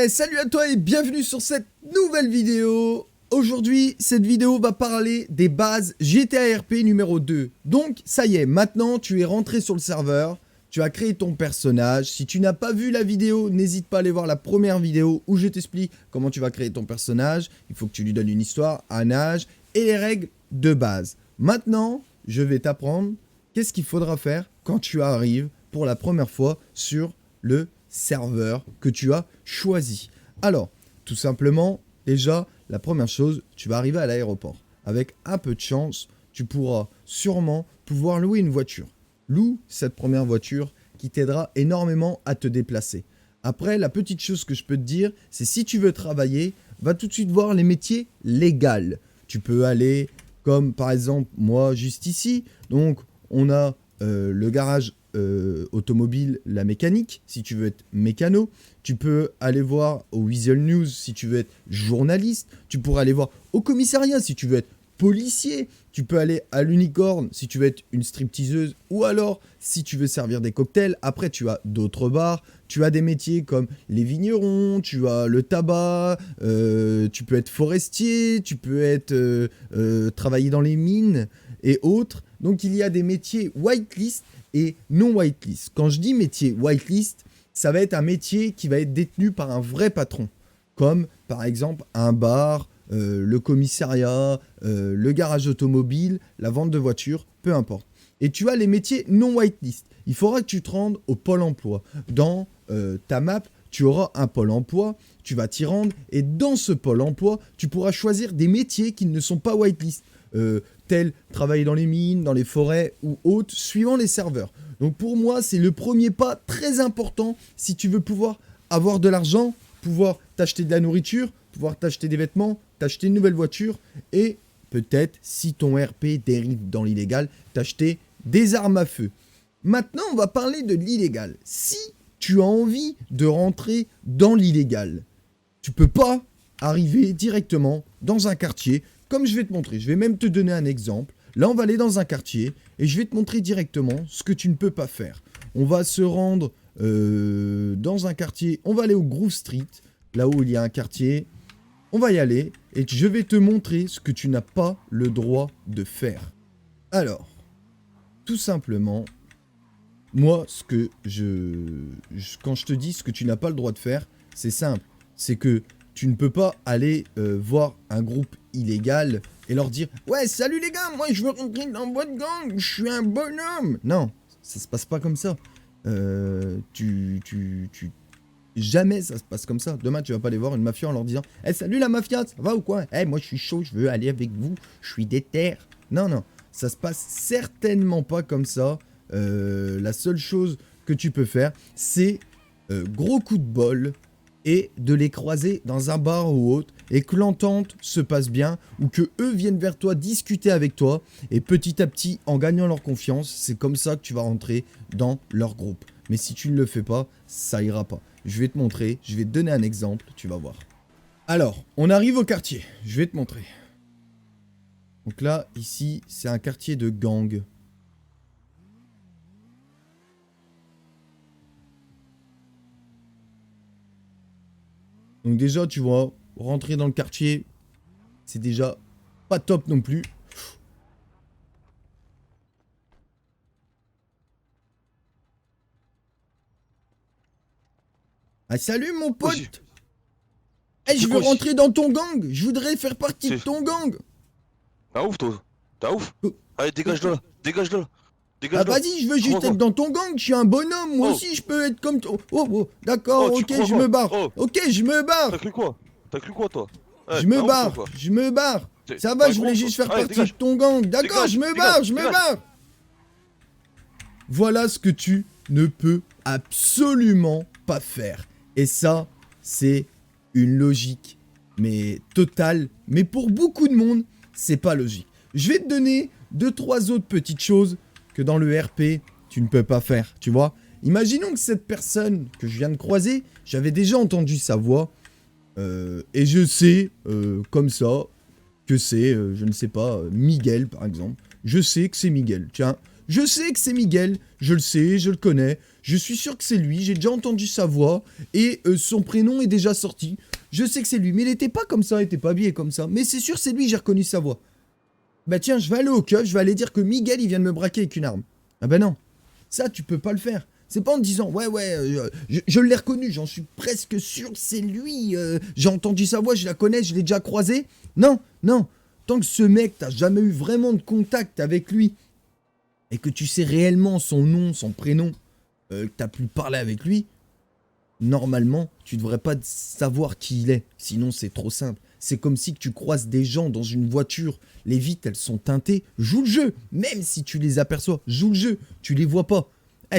Salut à toi et bienvenue sur cette nouvelle vidéo. Aujourd'hui, cette vidéo va parler des bases GTA RP numéro 2. Donc, ça y est, maintenant tu es rentré sur le serveur, tu as créé ton personnage. Si tu n'as pas vu la vidéo, n'hésite pas à aller voir la première vidéo où je t'explique comment tu vas créer ton personnage. Il faut que tu lui donnes une histoire, un âge et les règles de base. Maintenant, je vais t'apprendre qu'est-ce qu'il faudra faire quand tu arrives pour la première fois sur le serveur que tu as choisi. Alors, tout simplement, déjà, la première chose, tu vas arriver à l'aéroport. Avec un peu de chance, tu pourras sûrement pouvoir louer une voiture. Loue cette première voiture qui t'aidera énormément à te déplacer. Après, la petite chose que je peux te dire, c'est si tu veux travailler, va tout de suite voir les métiers légaux. Tu peux aller comme par exemple moi juste ici. Donc on a le garage automobile, la mécanique, si tu veux être mécano. Tu peux aller voir au Visual News si tu veux être journaliste. Tu pourrais aller voir au commissariat si tu veux être policier. Tu peux aller à l'Unicorne si tu veux être une stripteaseuse ou alors si tu veux servir des cocktails. Après, tu as d'autres bars. Tu as des métiers comme les vignerons, tu as le tabac, tu peux être forestier, tu peux être travailler dans les mines et autres. Donc, il y a des métiers whitelist et non whitelist. Quand je dis métier whitelist, ça va être un métier qui va être détenu par un vrai patron, comme par exemple un bar, le commissariat, le garage automobile, la vente de voitures, peu importe. Et tu as les métiers non whitelist. Il faudra que tu te rendes au pôle emploi. Dans ta map, tu auras un pôle emploi, tu vas t'y rendre, et dans ce pôle emploi, tu pourras choisir des métiers qui ne sont pas whitelist, tels travailler dans les mines, dans les forêts ou autres, suivant les serveurs. Donc pour moi, c'est le premier pas très important si tu veux pouvoir avoir de l'argent, pouvoir t'acheter de la nourriture, pouvoir t'acheter des vêtements, t'acheter une nouvelle voiture et peut-être, si ton RP dérive dans l'illégal, t'acheter des armes à feu. Maintenant, on va parler de l'illégal. Si tu as envie de rentrer dans l'illégal, tu peux pas arriver directement dans un quartier, comme je vais te montrer. Je vais même te donner un exemple. Là, on va aller dans un quartier et je vais te montrer directement ce que tu ne peux pas faire. On va se rendre dans un quartier. On va aller au Groove Street, là où il y a un quartier. On va y aller et je vais te montrer ce que tu n'as pas le droit de faire. Alors, tout simplement, moi, quand je te dis ce que tu n'as pas le droit de faire, c'est simple. C'est que tu ne peux pas aller voir un groupe illégal et leur dire « Ouais, salut les gars, moi je veux rentrer dans votre gang, je suis un bonhomme !» Non, ça se passe pas comme ça. Jamais ça se passe comme ça. Demain, tu vas pas aller voir une mafia en leur disant « Hey, salut la mafia, ça va ou quoi? Hey, moi je suis chaud, je veux aller avec vous, je suis déter. » Non, non, ça se passe certainement pas comme ça. La seule chose que tu peux faire, c'est gros coup de bol et de les croiser dans un bar ou autre et que l'entente se passe bien ou que eux viennent vers toi discuter avec toi et petit à petit, en gagnant leur confiance, c'est comme ça que tu vas rentrer dans leur groupe. Mais si tu ne le fais pas, ça ira pas. Je vais te montrer, je vais te donner un exemple, tu vas voir. Alors, on arrive au quartier, je vais te montrer. Donc là, ici, c'est un quartier de gang. Donc déjà, tu vois, rentrer dans le quartier, c'est déjà pas top non plus. Ah salut mon pote. Eh, je veux rentrer dans ton gang. Je voudrais faire partie de ton gang. T'as ouf toi? T'as ouf? Oh, Allez, dégage de là! Dégage de là! ah Dégage de là! vas-y, je veux Tu crois juste être quoi? dans ton gang. Je suis un bonhomme. Moi Oh! aussi, je peux être comme toi. Oh, oh, Oh, d'accord, tu ok, crois je me quoi? barre. Oh! Ok, je me barre. T'as cru quoi? T'as cru quoi toi? Je Ouais, me t'as ouf toi barre. quoi? Je me barre. T'es Ça t'es va, un je gros voulais ouf toi! juste faire Allez, partie de dégage! ton gang. D'accord, Dégage! je me Dégage! barre, je me Dégage! barre. Voilà ce que tu ne peux absolument pas faire. Et ça, c'est une logique, mais totale. Mais pour beaucoup de monde, c'est pas logique. Je vais te donner 2-3 autres petites choses que dans le RP, tu ne peux pas faire, tu vois. Imaginons que cette personne que je viens de croiser, j'avais déjà entendu sa voix, et je sais, comme ça, que c'est, je ne sais pas, Miguel, par exemple. Je sais que c'est Miguel. Tiens, Je sais que c'est Miguel, je le sais, je le connais, je suis sûr que c'est lui, j'ai déjà entendu sa voix, et son prénom est déjà sorti. Je sais que c'est lui, mais il était pas comme ça, il était pas habillé comme ça. Mais c'est sûr, c'est lui, j'ai reconnu sa voix. Bah tiens, je vais aller au keuf, je vais aller dire que Miguel, il vient de me braquer avec une arme. Ah bah non, ça, tu peux pas le faire. C'est pas en te disant, ouais, je l'ai reconnu, j'en suis presque sûr que c'est lui. J'ai entendu sa voix, je la connais, je l'ai déjà croisé. Non, non. Tant que ce mec, t'as jamais eu vraiment de contact avec lui, et que tu sais réellement son nom, son prénom, que t'as pu parler avec lui, normalement, tu devrais pas savoir qui il est. Sinon, c'est trop simple. C'est comme si que tu croises des gens dans une voiture, les vitres, elles sont teintées. Joue le jeu. Même si tu les aperçois, joue le jeu. Tu les vois pas.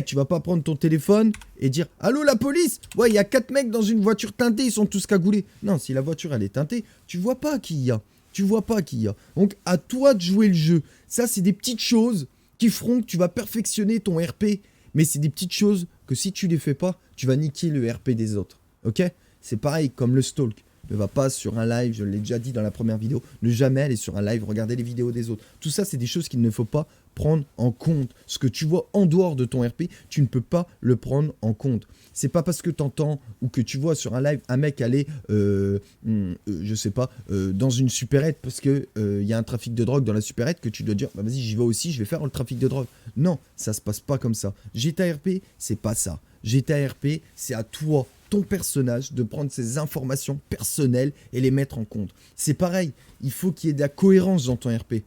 Tu vas pas prendre ton téléphone et dire « Allô, la police ? Ouais, il y a 4 mecs dans une voiture teintée, ils sont tous cagoulés. » Non, si la voiture, elle est teintée, tu vois pas qui il y a. Tu vois pas qui il y a. Donc, à toi de jouer le jeu. Ça, c'est des petites choses qui feront que tu vas perfectionner ton RP. Mais c'est des petites choses que si tu les fais pas, tu vas niquer le RP des autres. Ok ? C'est pareil comme le stalk. Ne va pas sur un live, je l'ai déjà dit dans la première vidéo, ne jamais aller sur un live, regarder les vidéos des autres. Tout ça, c'est des choses qu'il ne faut pas prendre en compte. Ce que tu vois en dehors de ton RP, tu ne peux pas le prendre en compte. C'est pas parce que tu entends ou que tu vois sur un live un mec aller, je sais pas, dans une supérette parce que y a un trafic de drogue dans la supérette que tu dois dire, bah vas-y, j'y vais aussi, je vais faire le trafic de drogue. Non, ça se passe pas comme ça. GTA RP, c'est pas ça. GTA RP, c'est à toi, ton personnage, de prendre ses informations personnelles et les mettre en compte. C'est pareil, il faut qu'il y ait de la cohérence dans ton RP.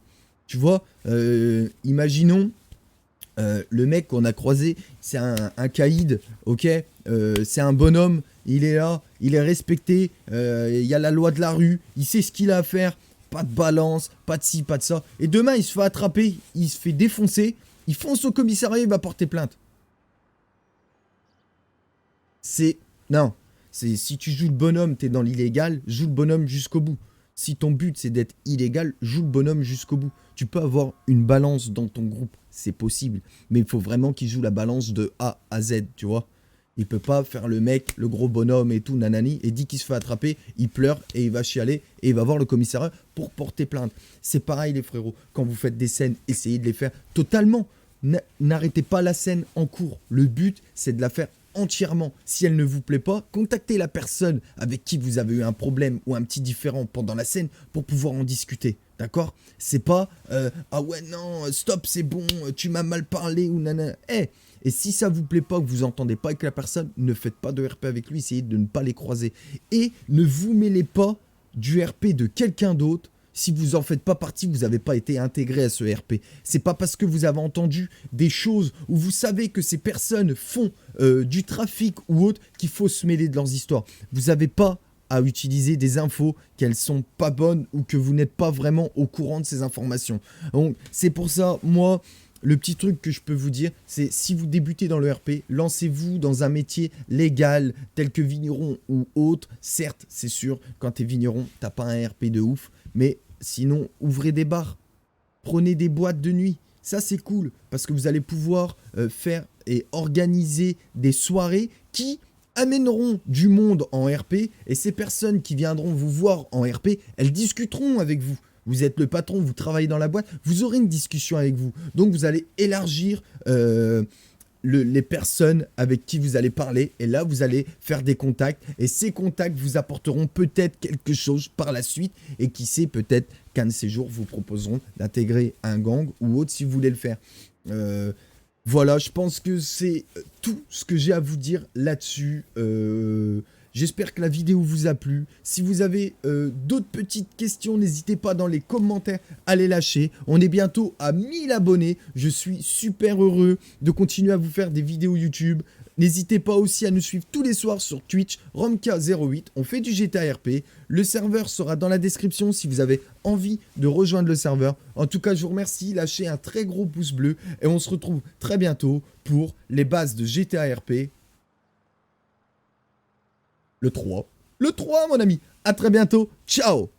Tu vois, imaginons, le mec qu'on a croisé, c'est un caïd, ok, c'est un bonhomme, il est là, il est respecté, il y a la loi de la rue, il sait ce qu'il a à faire, pas de balance, pas de ci, pas de ça. Et demain, il se fait attraper, il se fait défoncer, il fonce au commissariat, il va porter plainte. Non, si tu joues le bonhomme, t'es dans l'illégal, joue le bonhomme jusqu'au bout. Si ton but c'est d'être illégal, joue le bonhomme jusqu'au bout. Tu peux avoir une balance dans ton groupe, c'est possible. Mais il faut vraiment qu'il joue la balance de A à Z, tu vois. Il peut pas faire le mec, le gros bonhomme et tout, nanani, et dit qu'il se fait attraper, il pleure et il va chialer et il va voir le commissariat pour porter plainte. C'est pareil les frérots, quand vous faites des scènes, essayez de les faire totalement. N'arrêtez pas la scène en cours. Le but, c'est de la faire entièrement. Si elle ne vous plaît pas, contactez la personne avec qui vous avez eu un problème ou un petit différend pendant la scène pour pouvoir en discuter. D'accord ? C'est pas ah ouais non, stop, c'est bon, tu m'as mal parlé ou nanana. Et si ça vous plaît pas, que vous entendez pas avec la personne, ne faites pas de RP avec lui, essayez de ne pas les croiser. Et ne vous mêlez pas du RP de quelqu'un d'autre. Si vous en faites pas partie, vous n'avez pas été intégré à ce RP. C'est pas parce que vous avez entendu des choses où vous savez que ces personnes font du trafic ou autre qu'il faut se mêler de leurs histoires. Vous n'avez pas à utiliser des infos qu'elles sont pas bonnes ou que vous n'êtes pas vraiment au courant de ces informations. Donc c'est pour ça, moi, le petit truc que je peux vous dire, c'est si vous débutez dans le RP, lancez-vous dans un métier légal tel que vigneron ou autre. Certes, c'est sûr, quand tu es vigneron, t'as pas un RP de ouf, mais sinon, ouvrez des bars, prenez des boîtes de nuit. Ça, c'est cool parce que vous allez pouvoir faire et organiser des soirées qui amèneront du monde en RP et ces personnes qui viendront vous voir en RP, elles discuteront avec vous. Vous êtes le patron, vous travaillez dans la boîte, vous aurez une discussion avec vous. Donc, vous allez élargir les personnes avec qui vous allez parler et là vous allez faire des contacts et ces contacts vous apporteront peut-être quelque chose par la suite et qui sait peut-être qu'un de ces jours vous proposeront d'intégrer un gang ou autre si vous voulez le faire. Voilà, je pense que c'est tout ce que j'ai à vous dire là-dessus. J'espère que la vidéo vous a plu. Si vous avez d'autres petites questions, n'hésitez pas dans les commentaires à les lâcher. On est bientôt à 1000 abonnés. Je suis super heureux de continuer à vous faire des vidéos YouTube. N'hésitez pas aussi à nous suivre tous les soirs sur Twitch, Romka08. On fait du GTA RP. Le serveur sera dans la description si vous avez envie de rejoindre le serveur. En tout cas, je vous remercie. Lâchez un très gros pouce bleu. Et on se retrouve très bientôt pour les bases de GTA RP. Le 3, mon ami. À très bientôt. Ciao.